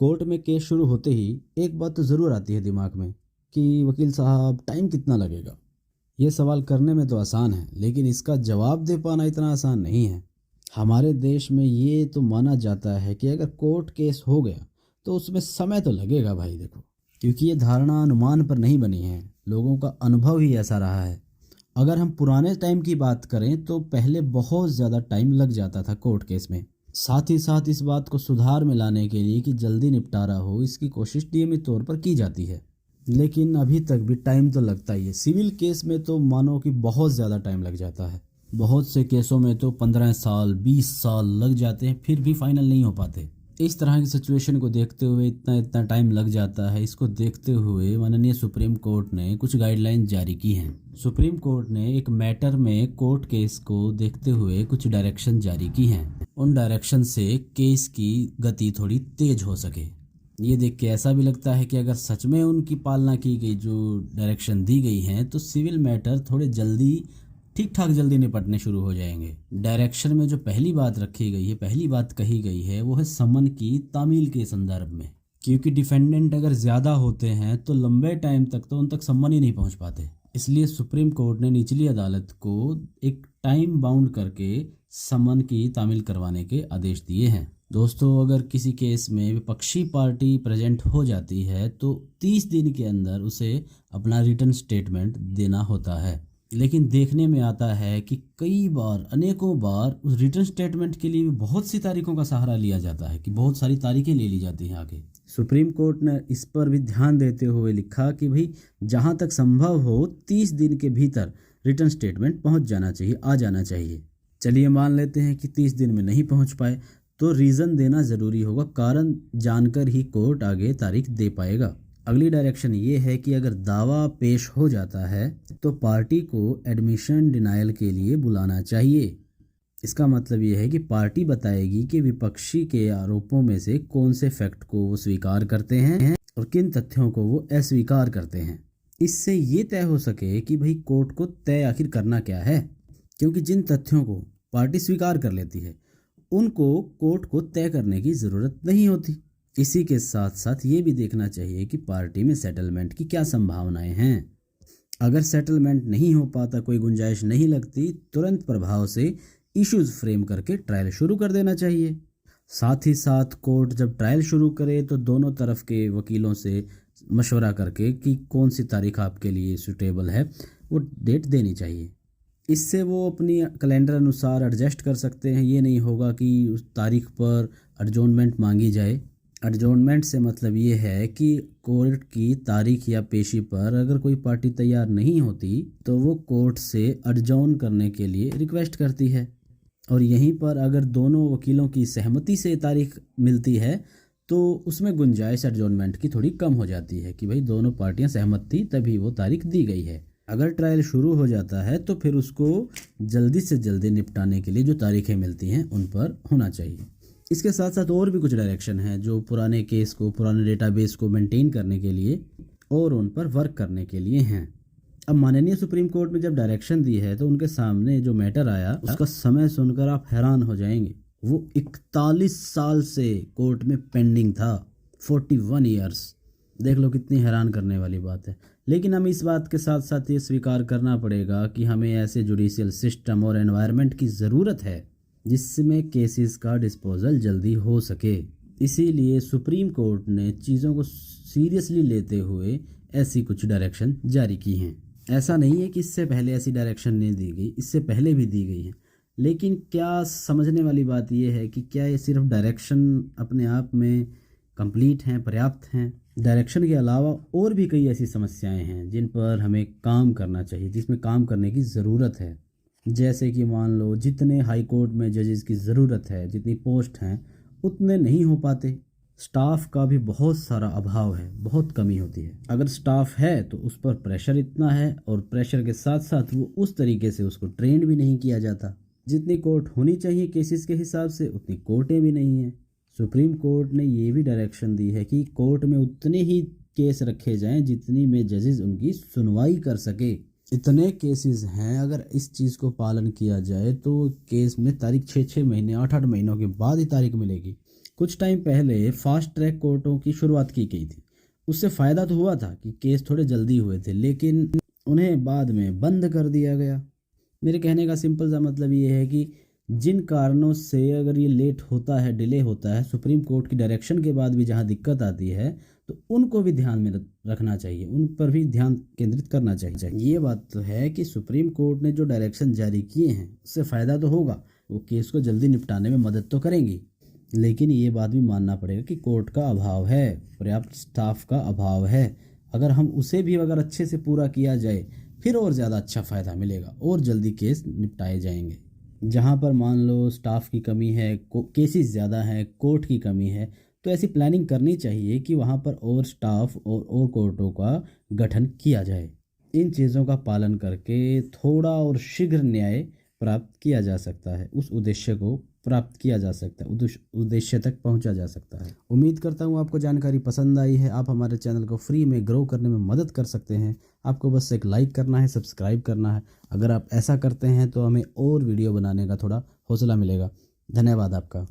Court में case शुरू होते ही एक बात तो ज़रूर आती है दिमाग में कि वकील साहब टाइम कितना लगेगा। ये सवाल करने में तो आसान है, लेकिन इसका जवाब दे पाना इतना आसान नहीं है। हमारे देश में ये तो माना जाता है कि अगर कोर्ट केस हो गया तो उसमें समय तो लगेगा भाई। देखो, क्योंकि ये धारणा अनुमान पर नहीं बनी है, लोगों का अनुभव ही ऐसा रहा है। अगर हम पुराने टाइम की बात करें तो पहले बहुत ज़्यादा टाइम लग जाता था कोर्ट केस में। साथ ही साथ इस बात को सुधार में लाने के लिए कि जल्दी निपटारा हो, इसकी कोशिश नियमित तौर पर की जाती है। लेकिन अभी तक भी टाइम तो लगता ही है। सिविल केस में तो मानो कि बहुत ज़्यादा टाइम लग जाता है। बहुत से केसों में तो 15 साल 20 साल लग जाते हैं, फिर भी फाइनल नहीं हो पाते। इस तरह की सिचुएशन को देखते हुए इतना इतना टाइम लग जाता है, इसको देखते हुए माननीय सुप्रीम कोर्ट ने कुछ गाइडलाइन जारी की हैं। सुप्रीम कोर्ट ने एक मैटर में कोर्ट केस को देखते हुए कुछ डायरेक्शन जारी की हैं। उन डायरेक्शन से केस की गति थोड़ी तेज हो सके। ये देख के ऐसा भी लगता है कि अगर सच में उनकी पालना की गई, जो डायरेक्शन दी गई हैं, तो सिविल मैटर थोड़े जल्दी ठीक ठाक जल्दी निपटने शुरू हो जाएंगे। डायरेक्शन में जो पहली बात रखी गई है, पहली बात कही गई है, वो है समन की तामील के संदर्भ में। क्योंकि डिफेंडेंट अगर ज़्यादा होते हैं तो लंबे टाइम तक तो उन तक समन ही नहीं पहुंच पाते। इसलिए सुप्रीम कोर्ट ने निचली अदालत को एक टाइम बाउंड करके समन की तामील करवाने के आदेश दिए हैं। दोस्तों, अगर किसी केस में विपक्षी पार्टी प्रेजेंट हो जाती है तो 30 दिन के अंदर उसे अपना रिटर्न स्टेटमेंट देना होता है। लेकिन देखने में आता है कि कई बार, अनेकों बार उस रिटर्न स्टेटमेंट के लिए भी बहुत सी तारीखों का सहारा लिया जाता है, कि बहुत सारी तारीखें ले ली जाती हैं आगे। सुप्रीम कोर्ट ने इस पर भी ध्यान देते हुए लिखा कि भाई जहां तक संभव हो 30 दिन के भीतर रिटर्न स्टेटमेंट पहुंच जाना चाहिए, आ जाना चाहिए। चलिए मान लेते हैं कि 30 दिन में नहीं पहुंच पाए, तो रीज़न देना ज़रूरी होगा। कारण जानकर ही कोर्ट आगे तारीख दे पाएगा। अगली डायरेक्शन ये है कि अगर दावा पेश हो जाता है तो पार्टी को एडमिशन डिनायल के लिए बुलाना चाहिए। इसका मतलब ये है कि पार्टी बताएगी कि विपक्षी के आरोपों में से कौन से फैक्ट को वो स्वीकार करते हैं और किन तथ्यों को वो अस्वीकार करते हैं। इससे ये तय हो सके कि भाई कोर्ट को तय आखिर करना क्या है। क्योंकि जिन तथ्यों को पार्टी स्वीकार कर लेती है उनको कोर्ट को तय करने की ज़रूरत नहीं होती। इसी के साथ साथ ये भी देखना चाहिए कि पार्टी में सेटलमेंट की क्या संभावनाएं हैं। अगर सेटलमेंट नहीं हो पाता, कोई गुंजाइश नहीं लगती, तुरंत प्रभाव से इश्यूज फ्रेम करके ट्रायल शुरू कर देना चाहिए। साथ ही साथ कोर्ट जब ट्रायल शुरू करे तो दोनों तरफ के वकीलों से मशवरा करके कि कौन सी तारीख आपके लिए सूटेबल है, वो डेट देनी चाहिए। इससे वो अपनी कैलेंडर अनुसार एडजस्ट कर सकते हैं। ये नहीं होगा कि उस तारीख पर एडजॉर्नमेंट मांगी जाए। एडजॉर्नमेंट से मतलब ये है कि कोर्ट की तारीख या पेशी पर अगर कोई पार्टी तैयार नहीं होती तो वो कोर्ट से एडजॉर्न करने के लिए रिक्वेस्ट करती है। और यहीं पर अगर दोनों वकीलों की सहमति से तारीख मिलती है तो उसमें गुंजाइश एडजॉर्नमेंट की थोड़ी कम हो जाती है कि भाई दोनों पार्टियां सहमत थी तभी वो तारीख दी गई है। अगर ट्रायल शुरू हो जाता है तो फिर उसको जल्दी से जल्दी निपटाने के लिए जो तारीखें मिलती हैं उन पर होना चाहिए। इसके साथ साथ और भी कुछ डायरेक्शन हैं जो पुराने केस को, पुराने डेटाबेस को मेंटेन करने के लिए और उन पर वर्क करने के लिए हैं। अब माननीय सुप्रीम कोर्ट में जब डायरेक्शन दी है तो उनके सामने जो मैटर आया उसका समय सुनकर आप हैरान हो जाएंगे। वो 41 साल से कोर्ट में पेंडिंग था, 41 ईयर्स। देख लो कितनी हैरान करने वाली बात है। लेकिन हम इस बात के साथ साथ ये स्वीकार करना पड़ेगा कि हमें ऐसे जुडिशियल सिस्टम और एनवायरनमेंट की ज़रूरत है जिसमें केसेस का डिस्पोजल जल्दी हो सके। इसीलिए सुप्रीम कोर्ट ने चीज़ों को सीरियसली लेते हुए ऐसी कुछ डायरेक्शन जारी की हैं। ऐसा नहीं है कि इससे पहले ऐसी डायरेक्शन नहीं दी गई, इससे पहले भी दी गई हैं। लेकिन क्या समझने वाली बात यह है कि क्या ये सिर्फ डायरेक्शन अपने आप में कंप्लीट हैं, पर्याप्त हैं? डायरेक्शन के अलावा और भी कई ऐसी समस्याएं हैं जिन पर हमें काम करना चाहिए, जिसमें काम करने की ज़रूरत है। जैसे कि मान लो जितने हाई कोर्ट में जजेस की ज़रूरत है, जितनी पोस्ट हैं, उतने नहीं हो पाते। स्टाफ का भी बहुत सारा अभाव है, बहुत कमी होती है। अगर स्टाफ है तो उस पर प्रेशर इतना है और प्रेशर के साथ साथ वो उस तरीके से उसको ट्रेंड भी नहीं किया जाता। जितनी कोर्ट होनी चाहिए केसेस के हिसाब से उतनी कोर्टें भी नहीं हैं। सुप्रीम कोर्ट ने ये भी डायरेक्शन दी है कि कोर्ट में उतने ही केस रखे जाएं जितनी में जजेस उनकी सुनवाई कर सके। इतने केसेस हैं, अगर इस चीज़ को पालन किया जाए तो केस में तारीख 6-6 महीने 8-8 महीनों के बाद ही तारीख मिलेगी। कुछ टाइम पहले फास्ट ट्रैक कोर्टों की शुरुआत की गई थी। उससे फ़ायदा तो हुआ था कि केस थोड़े जल्दी हुए थे, लेकिन उन्हें बाद में बंद कर दिया गया। मेरे कहने का सिंपल सा मतलब ये है कि जिन कारणों से अगर ये लेट होता है, डिले होता है, सुप्रीम कोर्ट की डायरेक्शन के बाद भी जहाँ दिक्कत आती है, तो उनको भी ध्यान में रखना चाहिए, उन पर भी ध्यान केंद्रित करना चाहिए। ये बात तो है कि सुप्रीम कोर्ट ने जो डायरेक्शन जारी किए हैं उससे फ़ायदा तो होगा, वो केस को जल्दी निपटाने में मदद तो करेंगी, लेकिन ये बात भी मानना पड़ेगा कि कोर्ट का अभाव है, पर्याप्त स्टाफ का अभाव है। अगर हम उसे भी अगर अच्छे से पूरा किया जाए, फिर और ज़्यादा अच्छा फ़ायदा मिलेगा और जल्दी केस निपटाए जाएंगे। जहाँ पर मान लो स्टाफ की कमी है, केसेस ज़्यादा हैं, कोर्ट की कमी है, तो ऐसी प्लानिंग करनी चाहिए कि वहाँ पर और स्टाफ और कोर्टों का गठन किया जाए। इन चीज़ों का पालन करके थोड़ा और शीघ्र न्याय प्राप्त किया जा सकता है, उस उद्देश्य को प्राप्त किया जा सकता है, उद्देश्य तक पहुंचा जा सकता है। उम्मीद करता हूं आपको जानकारी पसंद आई है। आप हमारे चैनल को फ्री में ग्रो करने में मदद कर सकते हैं। आपको बस एक लाइक करना है, सब्सक्राइब करना है। अगर आप ऐसा करते हैं तो हमें और वीडियो बनाने का थोड़ा हौसला मिलेगा। धन्यवाद आपका।